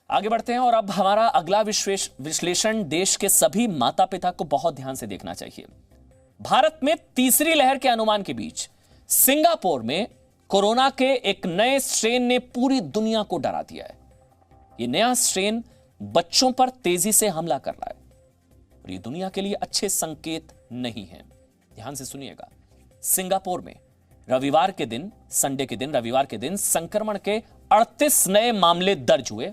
आगे बढ़ते हैं और अब हमारा अगला विश्लेषण देश के सभी माता पिता को बहुत ध्यान से देखना चाहिए। भारत में तीसरी लहर के अनुमान के बीच सिंगापुर में कोरोना के एक नए स्ट्रेन ने पूरी दुनिया को डरा दिया है। यह नया स्ट्रेन बच्चों पर तेजी से हमला कर रहा है और यह दुनिया के लिए अच्छे संकेत नहीं है। ध्यान से सुनिएगा। सिंगापुर में रविवार के दिन संक्रमण के 38 नए मामले दर्ज हुए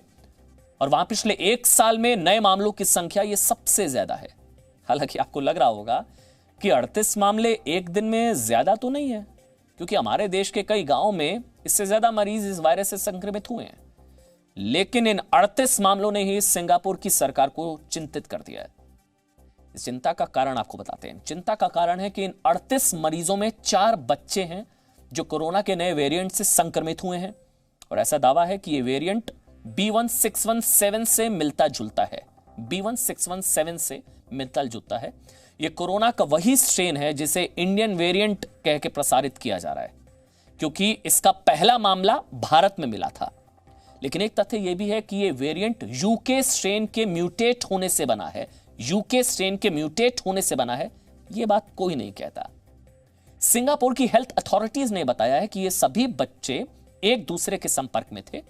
और वहां पिछले एक साल में नए मामलों की संख्या यह सबसे ज्यादा है। हालांकि आपको लग रहा होगा कि 38 मामले एक दिन में ज्यादा तो नहीं है, क्योंकि हमारे देश के कई गांवों में इससे ज्यादा मरीज इस वायरस से संक्रमित हुए हैं। लेकिन इन 38 मामलों ने ही सिंगापुर की सरकार को चिंतित कर दिया है। इस चिंता का कारण आपको बताते हैं। चिंता का कारण है कि इन 38 मरीजों में 4 बच्चे हैं जो कोरोना के नए वेरिएंट से संक्रमित हुए हैं और ऐसा दावा है कि यह वेरिएंट B1617 से मिलता जुलता है। B1617 से मिलता जुलता है। यह कोरोना का वही स्ट्रेन है जिसे इंडियन वेरिएंट कह के प्रसारित किया जा रहा है, क्योंकि इसका पहला मामला भारत में मिला था। लेकिन एक तथ्य यह भी है कि यह वेरिएंट यूके स्ट्रेन के म्यूटेट होने से बना है। यूके स्ट्रेन के म्यूटेट होने से बना है, यह बात कोई नहीं कहता। सिंगापुर की हेल्थ अथॉरिटीज ने बताया है कि ये सभी बच्चे एक दूसरे के संपर्क में थे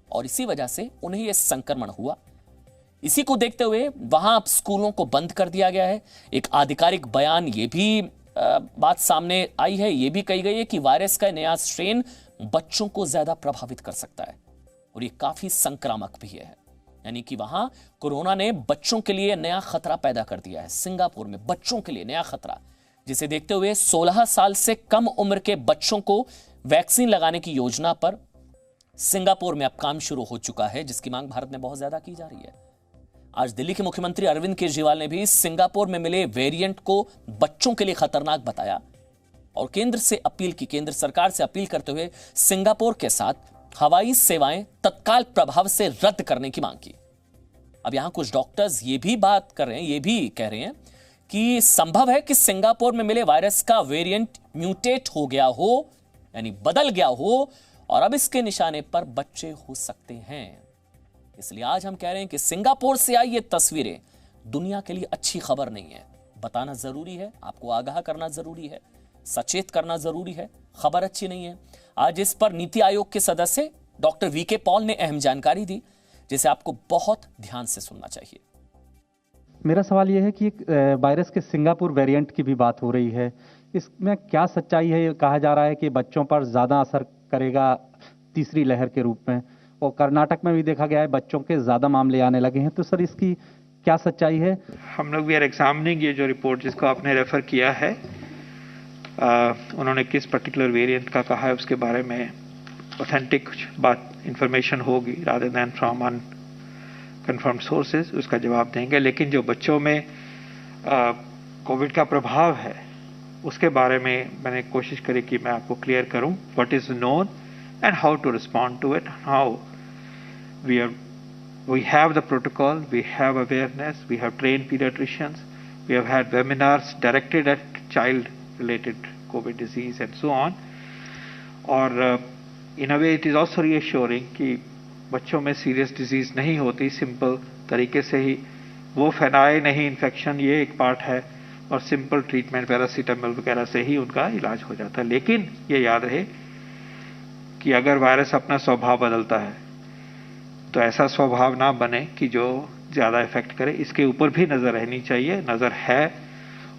और इसी वजह से उन्हें यह संक्रमण हुआ। इसी को देखते हुए वहां स्कूलों को बंद कर दिया गया है। एक आधिकारिक बयान ये भी बात सामने आई है, यह भी कही गई है कि वायरस का नया स्ट्रेन बच्चों को ज्यादा प्रभावित कर सकता है और यह काफी संक्रामक भी है। यानी कि वहां कोरोना ने बच्चों के लिए नया खतरा पैदा कर दिया है। सिंगापुर में बच्चों के लिए नया खतरा, जिसे देखते हुए 16 साल से कम उम्र के बच्चों को वैक्सीन लगाने की योजना पर सिंगापुर में अब काम शुरू हो चुका है, जिसकी मांग भारत में बहुत ज्यादा की जा रही है। आज दिल्ली के मुख्यमंत्री अरविंद केजरीवाल ने भी सिंगापुर में मिले वेरिएंट को बच्चों के लिए खतरनाक बताया और केंद्र सरकार से अपील करते हुए सिंगापुर के साथ हवाई सेवाएं तत्काल प्रभाव से रद्द करने की मांग की। अब यहां कुछ डॉक्टर्स ये भी बात कर रहे हैं, ये भी कह रहे हैं कि संभव है कि सिंगापुर में मिले वायरस का वेरिएंट म्यूटेट हो गया हो, यानी बदल गया हो और अब इसके निशाने पर बच्चे हो सकते हैं। इसलिए आज हम कह रहे हैं कि सिंगापुर से आई ये तस्वीरें दुनिया के लिए अच्छी खबर नहीं है। बताना जरूरी है, आपको आगाह करना जरूरी है, सचेत करना जरूरी है। खबर अच्छी नहीं है। आज इस पर नीति आयोग के सदस्य डॉक्टर वीके पॉल ने अहम जानकारी दी, जिसे आपको बहुत ध्यान से सुनना चाहिए। मेरा सवाल यह है कि वायरस के सिंगापुर वेरिएंट की भी बात हो रही है, इसमें क्या सच्चाई है? कहा जा रहा है कि बच्चों पर ज़्यादा असर करेगा तीसरी लहर के रूप में, और कर्नाटक में भी देखा गया है बच्चों के ज़्यादा मामले आने लगे हैं। तो सर इसकी क्या सच्चाई है? हम लोग वी आर एग्जामिनिंग ये जो रिपोर्ट जिसको आपने रेफर किया है, उन्होंने किस पर्टिकुलर वेरिएंट का कहा है उसके बारे में ऑथेंटिक बात इंफॉर्मेशन होगी rather than from unconfirmed sources, उसका जवाब देंगे। लेकिन जो बच्चों में कोविड का प्रभाव है उसके बारे में मैंने कोशिश करी कि मैं आपको क्लियर करूं what is known and how to respond to it, how we have the protocol, we have awareness, we have trained pediatricians, we have had webinars directed at child related COVID disease and so on. और in a way it is also reassuring कि बच्चों में serious disease नहीं होती, simple तरीके से ही वो फैलाए नहीं इन्फेक्शन, ये एक पार्ट है, और सिंपल ट्रीटमेंट पैरासीटामोल वगैरह से ही उनका इलाज हो जाता है। लेकिन ये याद रहे कि अगर वायरस अपना स्वभाव बदलता है तो ऐसा स्वभाव ना बने कि जो ज़्यादा इफेक्ट करे। इसके ऊपर भी नज़र रहनी चाहिए, नज़र है,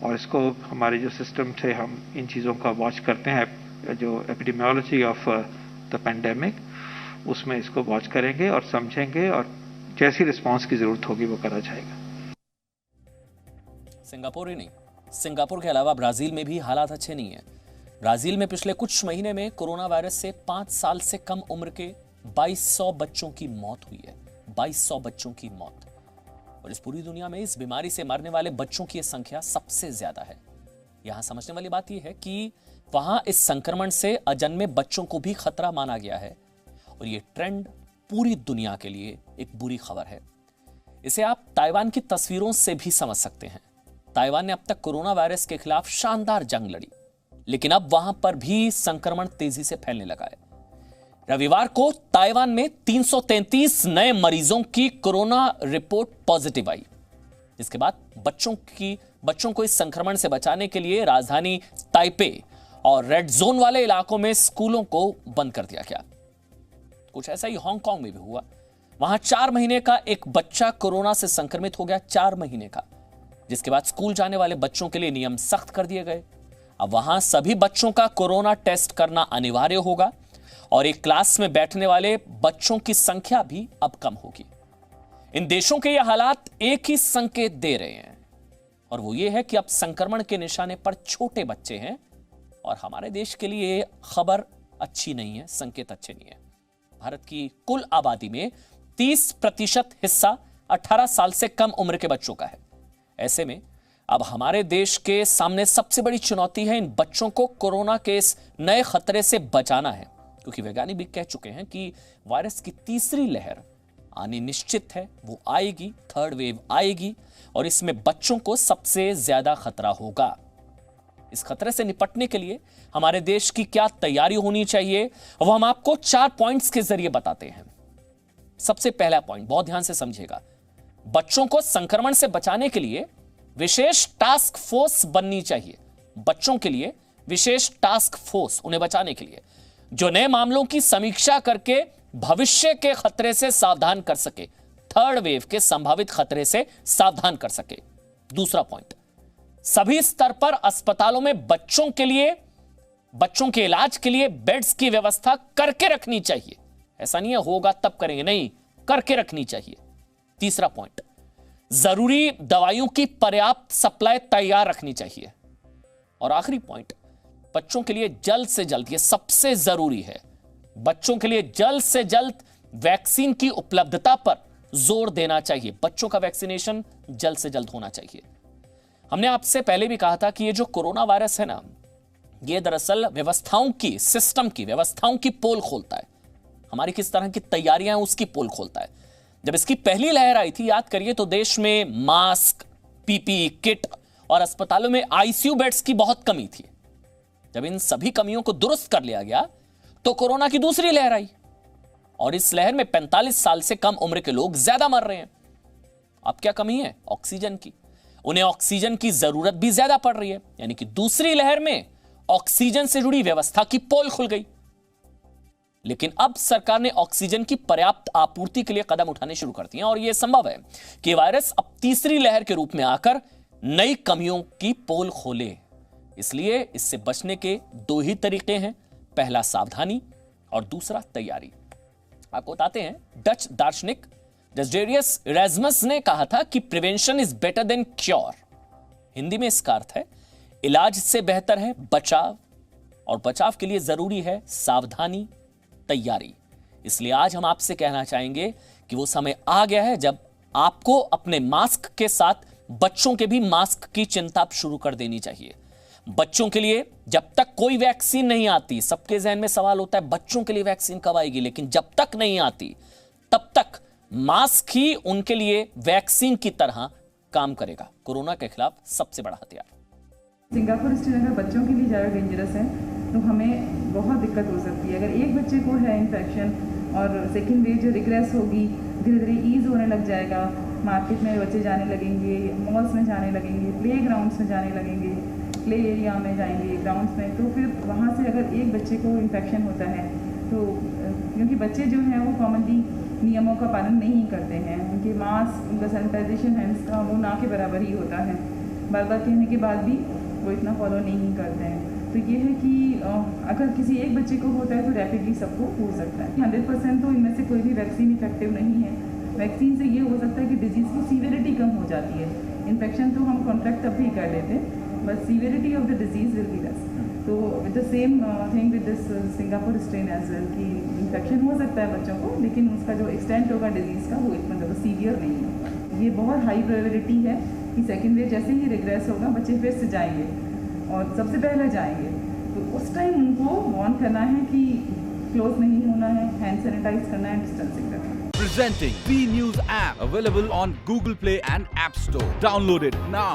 और इसको हमारे जो सिस्टम से हम इन चीज़ों का वॉच करते हैं, जो एपिडेमियोलॉजी ऑफ द पेंडेमिक, उसमें इसको वॉच करेंगे और समझेंगे और जैसी रिस्पांस की ज़रूरत होगी वो करा जाएगा। सिंगापुर ही नहीं, सिंगापुर के अलावा ब्राजील में भी हालात अच्छे नहीं है। ब्राजील में पिछले कुछ महीने में कोरोना वायरस से 5 साल से कम उम्र के 2200 बच्चों की मौत हुई है। 2200 बच्चों की मौत, और इस पूरी दुनिया में इस बीमारी से मरने वाले बच्चों की संख्या सबसे ज्यादा है। यहां समझने वाली बात यह है कि वहां इस संक्रमण से अजन्मे बच्चों को भी खतरा माना गया है और यह ट्रेंड पूरी दुनिया के लिए एक बुरी खबर है। इसे आप ताइवान की तस्वीरों से भी समझ सकते हैं। ताइवान ने अब तक कोरोना वायरस के खिलाफ शानदार जंग लड़ी, लेकिन अब वहां पर भी संक्रमण तेजी से फैलने लगा है। रविवार को ताइवान में 333 नए मरीजों की कोरोना रिपोर्ट पॉजिटिव आई, जिसके बाद बच्चों को इस संक्रमण से बचाने के लिए राजधानी ताइपे और रेड जोन वाले इलाकों में स्कूलों को बंद कर दिया गया। कुछ ऐसा ही हांगकांग में भी हुआ। वहां 4 महीने का एक बच्चा कोरोना से संक्रमित हो गया, 4 महीने का, जिसके बाद स्कूल जाने वाले बच्चों के लिए नियम सख्त कर दिए गए। अब वहां सभी बच्चों का कोरोना टेस्ट करना अनिवार्य होगा और एक क्लास में बैठने वाले बच्चों की संख्या भी अब कम होगी। इन देशों के ये हालात एक ही संकेत दे रहे हैं, और वो ये है कि अब संक्रमण के निशाने पर छोटे बच्चे हैं, और हमारे देश के लिए खबर अच्छी नहीं है, संकेत अच्छे नहीं है। भारत की कुल आबादी में 30% हिस्सा 18 साल से कम उम्र के बच्चों का है। ऐसे में अब हमारे देश के सामने सबसे बड़ी चुनौती है इन बच्चों को कोरोना के इस नए खतरे से बचाना है, क्योंकि वैज्ञानिक भी कह चुके हैं कि वायरस की तीसरी लहर आनी निश्चित है, वो आएगी, 3rd वेव आएगी, और इसमें बच्चों को सबसे ज्यादा खतरा होगा। इस खतरे से निपटने के लिए हमारे देश की क्या तैयारी होनी चाहिए, वो हम आपको 4 पॉइंट्स के जरिए बताते हैं। सबसे पहला पॉइंट, बहुत ध्यान से समझिएगा, बच्चों को संक्रमण से बचाने के लिए विशेष टास्क फोर्स बननी चाहिए। बच्चों के लिए विशेष टास्क फोर्स, उन्हें बचाने के लिए, जो नए मामलों की समीक्षा करके भविष्य के खतरे से सावधान कर सके, 3rd वेव के संभावित खतरे से सावधान कर सके। दूसरा पॉइंट, सभी स्तर पर अस्पतालों में बच्चों के इलाज के लिए बेड्स की व्यवस्था करके रखनी चाहिए। ऐसा नहीं है होगा तब करेंगे, नहीं, करके रखनी चाहिए। तीसरा पॉइंट, जरूरी दवाइयों की पर्याप्त सप्लाई तैयार रखनी चाहिए। और आखिरी पॉइंट, बच्चों के लिए जल्द से जल्द, यह सबसे जरूरी है, बच्चों के लिए जल्द से जल्द वैक्सीन की उपलब्धता पर जोर देना चाहिए। बच्चों का वैक्सीनेशन जल्द से जल्द होना चाहिए। हमने आपसे पहले भी कहा था कि ये जो कोरोना वायरस है ना, ये दरअसल सिस्टम की व्यवस्थाओं की पोल खोलता है। हमारी किस तरह की तैयारियां हैं उसकी पोल खोलता है। जब इसकी पहली लहर आई थी, याद करिए, तो देश में मास्क, पीपीई किट और अस्पतालों में आईसीयू बेड्स की बहुत कमी थी। जब इन सभी कमियों को दुरुस्त कर लिया गया तो कोरोना की दूसरी लहर आई, और इस लहर में 45 साल से कम उम्र के लोग ज्यादा मर रहे हैं। अब क्या कमी है? ऑक्सीजन की। उन्हें ऑक्सीजन की जरूरत भी ज्यादा पड़ रही है, यानी कि दूसरी लहर में ऑक्सीजन से जुड़ी व्यवस्था की पोल खुल गई। लेकिन अब सरकार ने ऑक्सीजन की पर्याप्त आपूर्ति के लिए कदम उठाने शुरू कर दिए, और यह संभव है कि वायरस अब तीसरी लहर के रूप में आकर नई कमियों की पोल खोले। इसलिए इससे बचने के 2 ही तरीके हैं, पहला सावधानी और दूसरा तैयारी। आपको बताते हैं, डच दार्शनिक डेसिडेरियस इरेज़मस ने कहा था कि prevention is better than cure. Hindi में इसका अर्थ है, इलाज से बेहतर है बचाव, और बचाव के लिए जरूरी है सावधानी, तैयारी। इसलिए आज हम आपसे कहना चाहेंगे कि वो समय आ गया है जब आपको अपने मास्क के साथ बच्चों के भी मास्क की चिंता शुरू कर देनी चाहिए। बच्चों के लिए जब तक कोई वैक्सीन नहीं आती, सबके जहन में सवाल होता है बच्चों के लिए वैक्सीन कब आएगी, लेकिन जब तक नहीं आती तब तक मास्क ही उनके लिए वैक्सीन की तरह काम करेगा। कोरोना के खिलाफ सबसे बड़ा हथियार। सिंगापुर स्ट्रेन अगर बच्चों के लिए ज़्यादा डेंजरस है तो हमें बहुत दिक्कत हो सकती है। अगर एक बच्चे को है इन्फेक्शन और सेकेंड वेव जो रिग्रेस होगी, धीरे धीरे ईज होने लग जाएगा, मार्केट में बच्चे जाने लगेंगे, मॉल्स में जाने लगेंगे, प्ले ग्राउंड्स में जाने लगेंगे, प्ले एरिया में जाएंगे, ग्राउंड्स में, तो फिर वहाँ से अगर एक बच्चे को इन्फेक्शन होता है तो क्योंकि बच्चे जो हैं वो कॉमनली नियमों का पालन नहीं करते हैं, उनके मास्क, उनका सैनिटाइजेशन हैंड्स का वो ना के बराबर ही होता है, बार बार कहने के बाद भी वो इतना फॉलो नहीं करते हैं। तो ये है कि अगर किसी एक बच्चे को होता है तो रैपिडली सबको हो सकता है। 100% तो इनमें से कोई भी वैक्सीन इफेक्टिव नहीं है। वैक्सीन से ये हो सकता है कि डिजीज़ की सीवियरिटी कम हो जाती है। इन्फेक्शन तो हम कॉन्ट्रैक्ट तब भी कर लेते हैं, but severity of the disease will be less. तो with the same thing with this Singapore strain as well कि इन्फेक्शन हो सकता है बच्चों को, लेकिन उसका जो एक्सटेंट होगा डिजीज़ का वो इतना ज़्यादा सीवियर नहीं होगा। ये बहुत हाई प्रोबेबिलिटी है कि सेकेंड वेव जैसे ही रिग्रेस होगा बच्चे फिर से जाएंगे और सबसे पहले जाएंगे, तो उस टाइम उनको वार्न करना है कि क्लोज नहीं होना है, हैंड सैनिटाइज करना है, डिस्टेंसिंग करना है। Presenting V News app available on Google Play and App Store. Download it now.